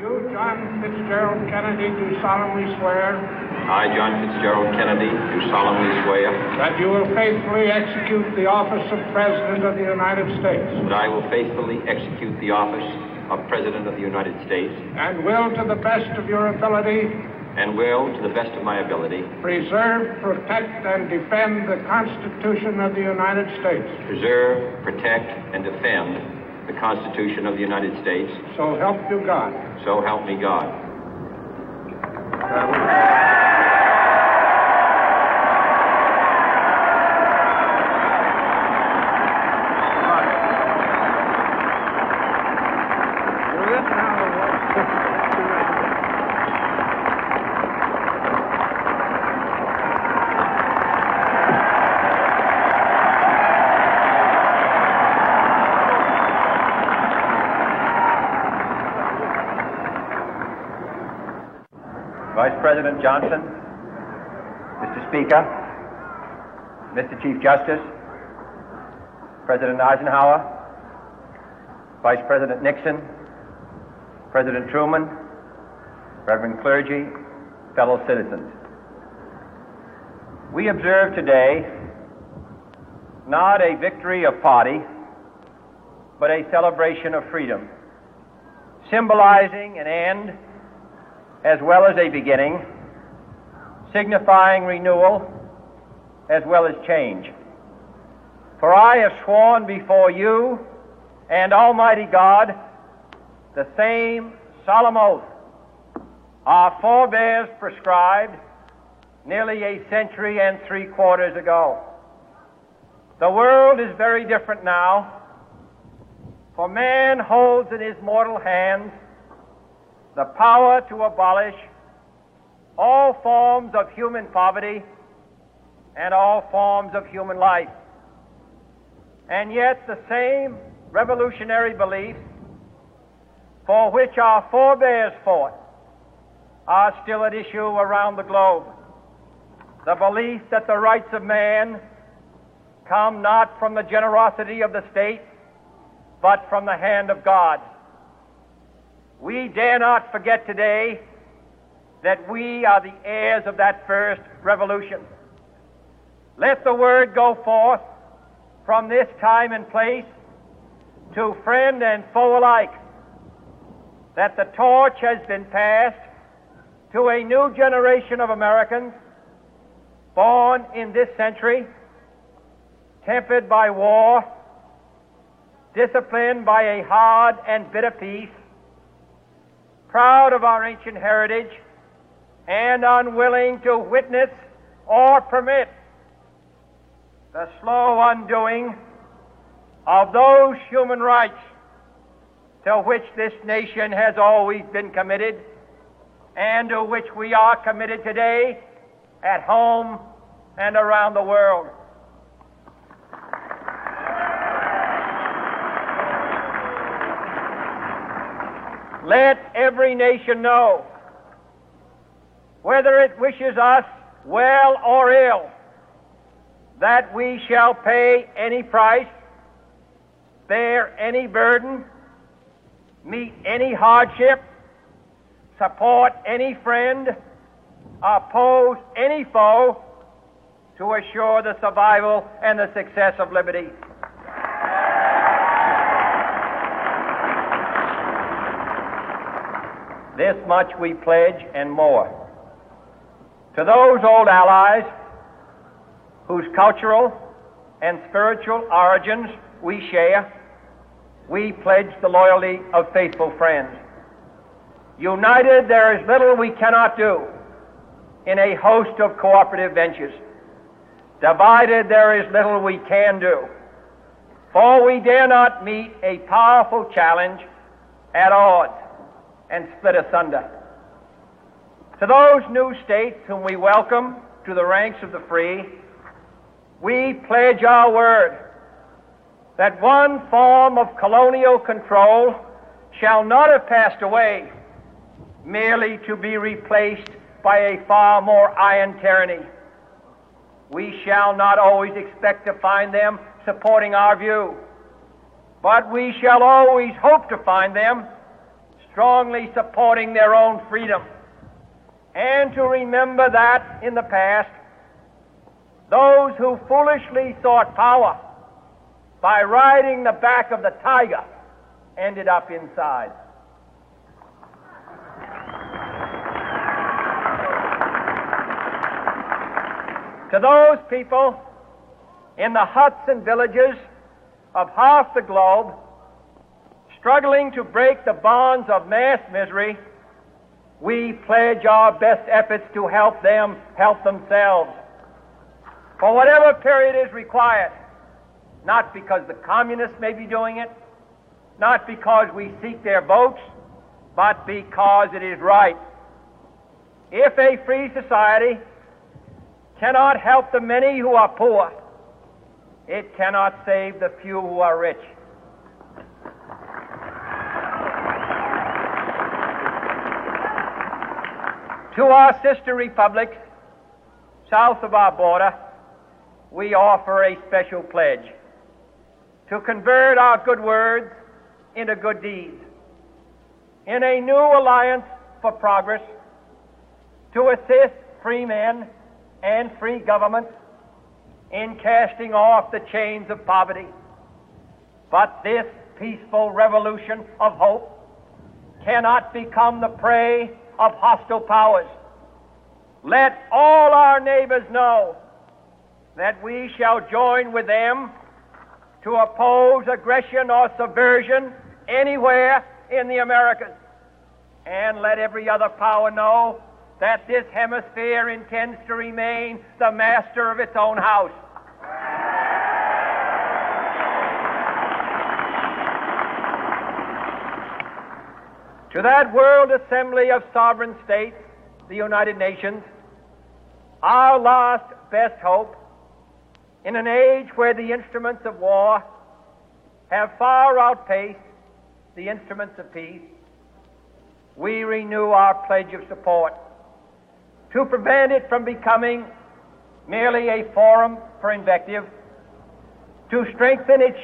You, John Fitzgerald Kennedy, do solemnly swear. I, John Fitzgerald Kennedy, do solemnly swear. That you will faithfully execute the office of President of the United States. That I will faithfully execute the office of President of the United States. And will, to the best of your ability. And will, to the best of my ability. Preserve, protect, and defend the Constitution of the United States. Preserve, protect, and defend the Constitution of the United States. So help you God. So help me God. Vice President Johnson, Mr. Speaker, Mr. Chief Justice, President Eisenhower, Vice President Nixon, President Truman, Reverend clergy, fellow citizens. We observe today not a victory of party, but a celebration of freedom, symbolizing an end as well as a beginning, signifying renewal as well as change. For I have sworn before you and Almighty God the same solemn oath our forebears prescribed nearly a century and 3/4 ago. The world is very different now, for man holds in his mortal hands the power to abolish all forms of human poverty and all forms of human life. And yet the same revolutionary beliefs for which our forebears fought are still at issue around the globe. The belief that the rights of man come not from the generosity of the state, but from the hand of God. We dare not forget today that we are the heirs of that first revolution. Let the word go forth from this time and place to friend and foe alike that the torch has been passed to a new generation of Americans born in this century, tempered by war, disciplined by a hard and bitter peace, proud of our ancient heritage, and unwilling to witness or permit the slow undoing of those human rights to which this nation has always been committed and to which we are committed today at home and around the world. Let every nation know, whether it wishes us well or ill, that we shall pay any price, bear any burden, meet any hardship, support any friend, oppose any foe to assure the survival and the success of liberty. This much we pledge and more. To those old allies whose cultural and spiritual origins we share, we pledge the loyalty of faithful friends. United, there is little we cannot do in a host of cooperative ventures. Divided, there is little we can do, for we dare not meet a powerful challenge at odds and split asunder. To those new states whom we welcome to the ranks of the free, we pledge our word that one form of colonial control shall not have passed away merely to be replaced by a far more iron tyranny. We shall not always expect to find them supporting our view, but we shall always hope to find them strongly supporting their own freedom, and to remember that in the past, those who foolishly sought power by riding the back of the tiger ended up inside. To those people in the huts and villages of half the globe struggling to break the bonds of mass misery, we pledge our best efforts to help them help themselves for whatever period is required, not because the communists may be doing it, not because we seek their votes, but because it is right. If a free society cannot help the many who are poor, it cannot save the few who are rich. To our sister republics south of our border, we offer a special pledge to convert our good words into good deeds, in a new alliance for progress, to assist free men and free governments in casting off the chains of poverty. But this peaceful revolution of hope cannot become the prey of hostile powers. Let all our neighbors know that we shall join with them to oppose aggression or subversion anywhere in the Americas. And let every other power know that this hemisphere intends to remain the master of its own house. To that World Assembly of Sovereign States, the United Nations, our last best hope, in an age where the instruments of war have far outpaced the instruments of peace, we renew our pledge of support to prevent it from becoming merely a forum for invective, to strengthen its